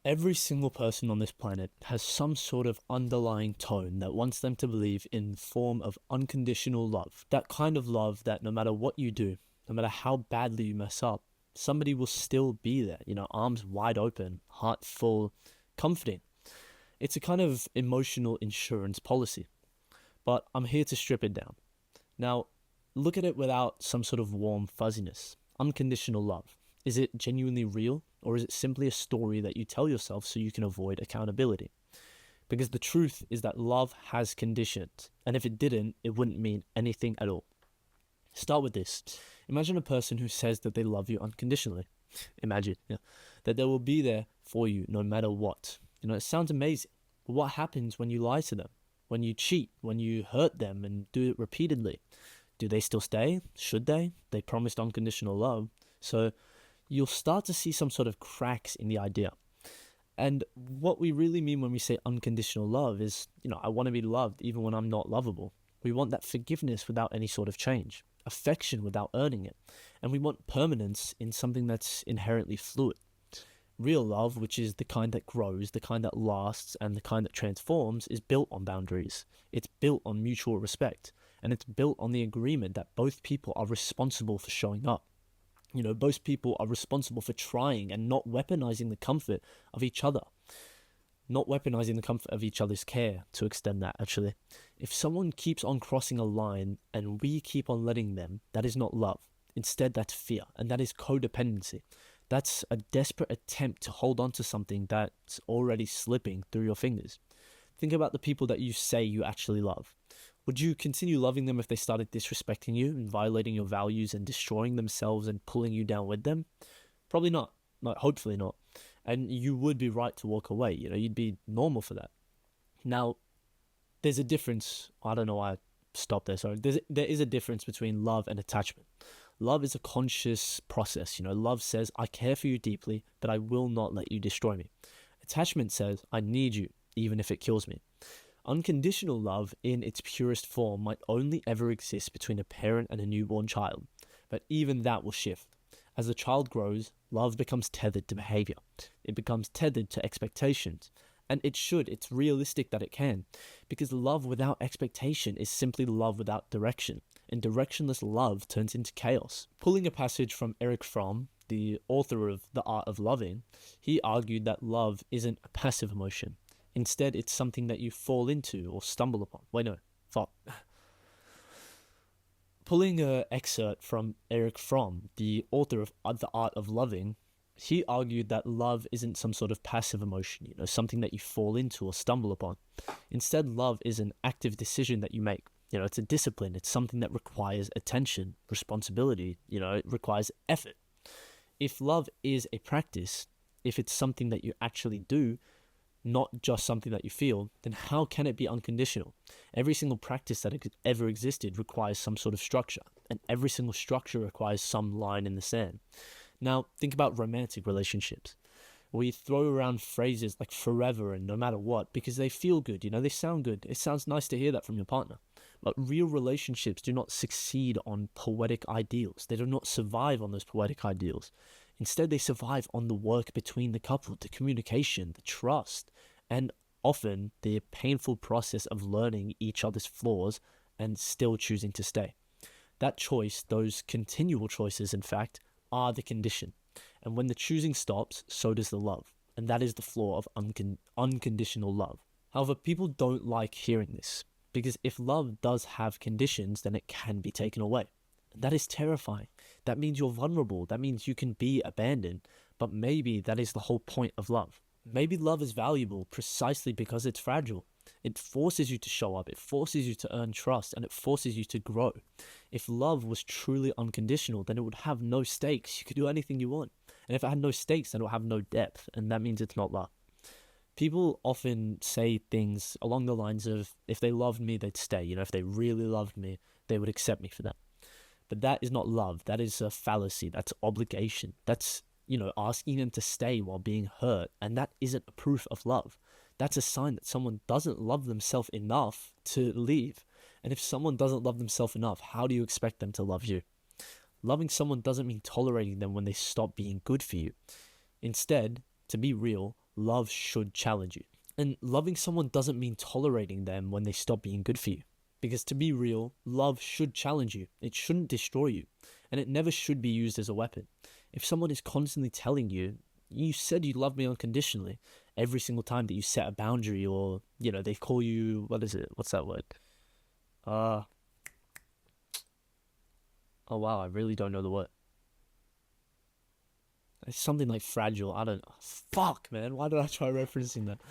Every single person on this planet has some sort of underlying tone that wants them to believe in form of unconditional love. That kind of love that no matter what you do, no matter how badly you mess up, somebody will still be there, arms wide open, heart full, comforting. It's a kind of emotional insurance policy. But I'm here to strip it down. Now, look at it without some sort of warm fuzziness. Unconditional love. Is it genuinely real, or is it simply a story that you tell yourself so you can avoid accountability? Because the truth is that love has conditions, and if it didn't, it wouldn't mean anything at all. Start with this. Imagine a person who says that they love you unconditionally. Imagine, that they will be there for you no matter what. It sounds amazing. But what happens when you lie to them? When you cheat? When you hurt them and do it repeatedly? Do they still stay? Should they? They promised unconditional love. So you'll start to see some sort of cracks in the idea. And what we really mean when we say unconditional love is, I want to be loved even when I'm not lovable. We want that forgiveness without any sort of change, affection without earning it, and we want permanence in something that's inherently fluid. Real love, which is the kind that grows, the kind that lasts, and the kind that transforms, is built on boundaries. It's built on mutual respect, and it's built on the agreement that both people are responsible for showing up. Both people are responsible for trying and not weaponizing the comfort of each other. Not weaponizing the comfort of each other's care, to extend that, actually. If someone keeps on crossing a line and we keep on letting them, that is not love. Instead, that's fear, and that is codependency. That's a desperate attempt to hold on to something that's already slipping through your fingers. Think about the people that you say you actually love. Would you continue loving them if they started disrespecting you and violating your values and destroying themselves and pulling you down with them? Probably not. Hopefully not. And you would be right to walk away. You'd be normal for that. Now, there's a difference. I don't know why I stopped there. Sorry. There is a difference between love and attachment. Love is a conscious process. Love says, I care for you deeply, but I will not let you destroy me. Attachment says, I need you, even if it kills me. Unconditional love in its purest form might only ever exist between a parent and a newborn child, but even that will shift. As the child grows, love becomes tethered to behavior. It becomes tethered to expectations, and it's realistic that it can, because love without expectation is simply love without direction, and directionless love turns into chaos. Pulling a passage from Erich Fromm, the author of The Art of Loving, he argued that love isn't a passive emotion. Instead, it's something that you fall into or stumble upon. Pulling an excerpt from Erich Fromm, the author of The Art of Loving, he argued that love isn't some sort of passive emotion, something that you fall into or stumble upon. Instead, love is an active decision that you make. It's a discipline. It's something that requires attention, responsibility. It requires effort. If love is a practice, if it's something that you actually do, not just something that you feel, then how can it be unconditional? Every single practice that ever existed requires some sort of structure, and every single structure requires some line in the sand. Now, think about romantic relationships. We throw around phrases like forever and no matter what because they feel good, they sound good. It sounds nice to hear that from your partner. But real relationships do not succeed on poetic ideals. They do not survive on those poetic ideals. Instead, they survive on the work between the couple, the communication, the trust, and often the painful process of learning each other's flaws and still choosing to stay. That choice, those continual choices, in fact, are the condition. And when the choosing stops, so does the love. And that is the flaw of unconditional love. However, people don't like hearing this, because if love does have conditions, then it can be taken away. That is terrifying. That means you're vulnerable. That means you can be abandoned. But maybe that is the whole point of love. Maybe love is valuable precisely because it's fragile. It forces you to show up. It forces you to earn trust, and it forces you to grow. If love was truly unconditional, then it would have no stakes. You could do anything you want. And if it had no stakes, then it would have no depth. And that means it's not love. People often say things along the lines of, if they loved me, they'd stay. If they really loved me, they would accept me for that. But that is not love. That is a fallacy. That's obligation. That's, asking them to stay while being hurt. And that isn't a proof of love. That's a sign that someone doesn't love themselves enough to leave. And if someone doesn't love themselves enough, how do you expect them to love you? Loving someone doesn't mean tolerating them when they stop being good for you. Instead, to be real, love should challenge you. And loving someone doesn't mean tolerating them when they stop being good for you. Because to be real, love should challenge you. It shouldn't destroy you. And it never should be used as a weapon. If someone is constantly telling you, you said you love me unconditionally, every single time that you set a boundary, or, they call you, what's that word? Oh wow, I really don't know the word. It's something like fragile. I don't know. Fuck, man. Why did I try referencing that?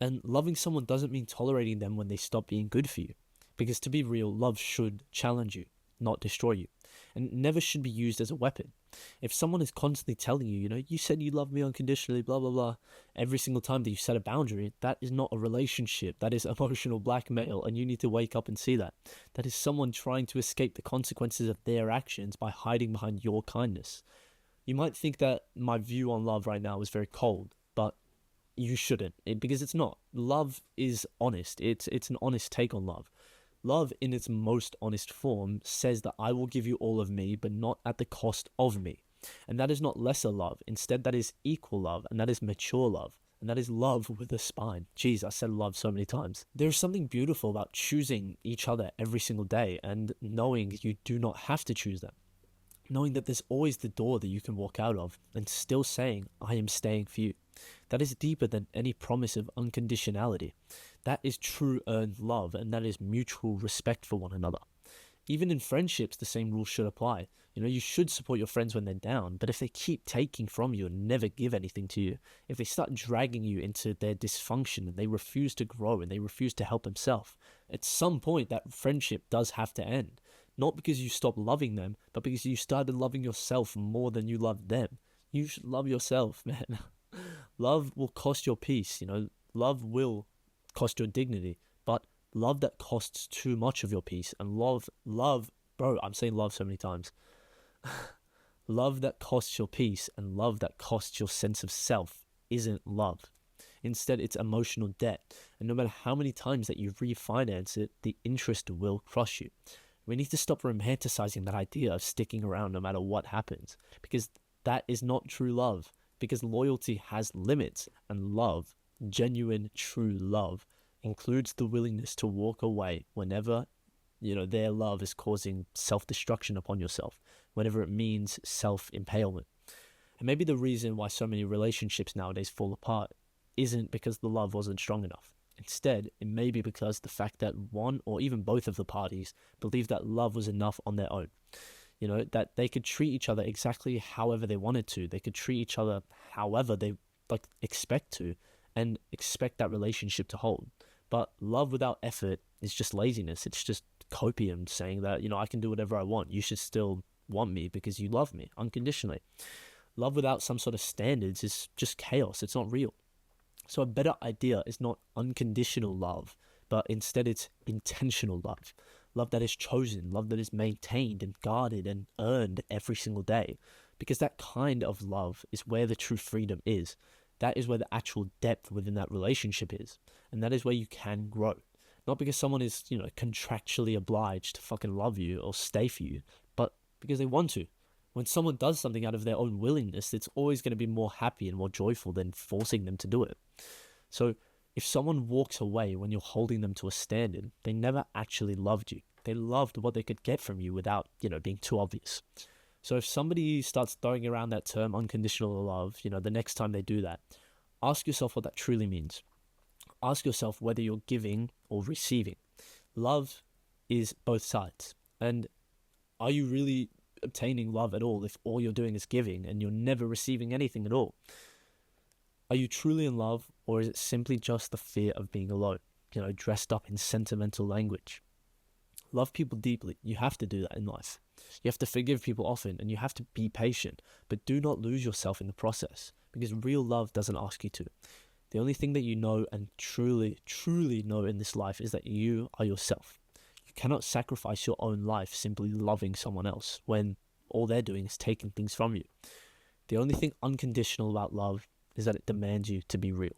And loving someone doesn't mean tolerating them when they stop being good for you. Because to be real, love should challenge you, not destroy you. And it never should be used as a weapon. If someone is constantly telling you, you said you love me unconditionally, blah, blah, blah, every single time that you set a boundary, that is not a relationship. That is emotional blackmail, and you need to wake up and see that. That is someone trying to escape the consequences of their actions by hiding behind your kindness. You might think that my view on love right now is very cold, but you shouldn't, because it's not. Love is honest. It's an honest take on love. Love, in its most honest form, says that I will give you all of me, but not at the cost of me. And that is not lesser love. Instead, that is equal love, and that is mature love, and that is love with a spine. Jeez, I said love so many times. There's something beautiful about choosing each other every single day and knowing you do not have to choose them. Knowing that there's always the door that you can walk out of and still saying, I am staying for you. That is deeper than any promise of unconditionality. That is true earned love, and that is mutual respect for one another. Even in friendships, the same rules should apply. You should support your friends when they're down, but if they keep taking from you and never give anything to you, if they start dragging you into their dysfunction and they refuse to grow and they refuse to help themselves, at some point that friendship does have to end. Not because you stopped loving them, but because you started loving yourself more than you loved them. You should love yourself, man. Love will cost your peace, love will cost your dignity, but love that costs too much of your peace, and love, bro, I'm saying love so many times. Love that costs your peace and love that costs your sense of self isn't love. Instead, it's emotional debt, and no matter how many times that you refinance it, the interest will crush you. We need to stop romanticizing that idea of sticking around no matter what happens, because that is not true love. Because loyalty has limits, and love, genuine, true love, includes the willingness to walk away whenever, their love is causing self-destruction upon yourself, whenever it means self-impalement. And maybe the reason why so many relationships nowadays fall apart isn't because the love wasn't strong enough. Instead, it may be because the fact that one or even both of the parties believed that love was enough on their own. That they could treat each other exactly however they wanted to. They could treat each other however they expect to, and expect that relationship to hold. But love without effort is just laziness. It's just copium saying that, I can do whatever I want. You should still want me because you love me unconditionally. Love without some sort of standards is just chaos. It's not real. So a better idea is not unconditional love, but instead it's intentional love. Love that is chosen, love that is maintained and guarded and earned every single day. Because that kind of love is where the true freedom is. That is where the actual depth within that relationship is. And that is where you can grow. Not because someone is, contractually obliged to fucking love you or stay for you, but because they want to. When someone does something out of their own willingness, it's always going to be more happy and more joyful than forcing them to do it. So if someone walks away when you're holding them to a standard, they never actually loved you. They loved what they could get from you without, being too obvious. So if somebody starts throwing around that term unconditional love, the next time they do that, ask yourself what that truly means. Ask yourself whether you're giving or receiving. Love is both sides. And are you really obtaining love at all if all you're doing is giving and you're never receiving anything at all? Are you truly in love, or is it simply just the fear of being alone, dressed up in sentimental language? Love people deeply. You have to do that in life. You have to forgive people often, and you have to be patient, but do not lose yourself in the process, because real love doesn't ask you to. The only thing that you know and truly, truly know in this life is that you are yourself. You cannot sacrifice your own life simply loving someone else when all they're doing is taking things from you. The only thing unconditional about love is that it demands you to be real.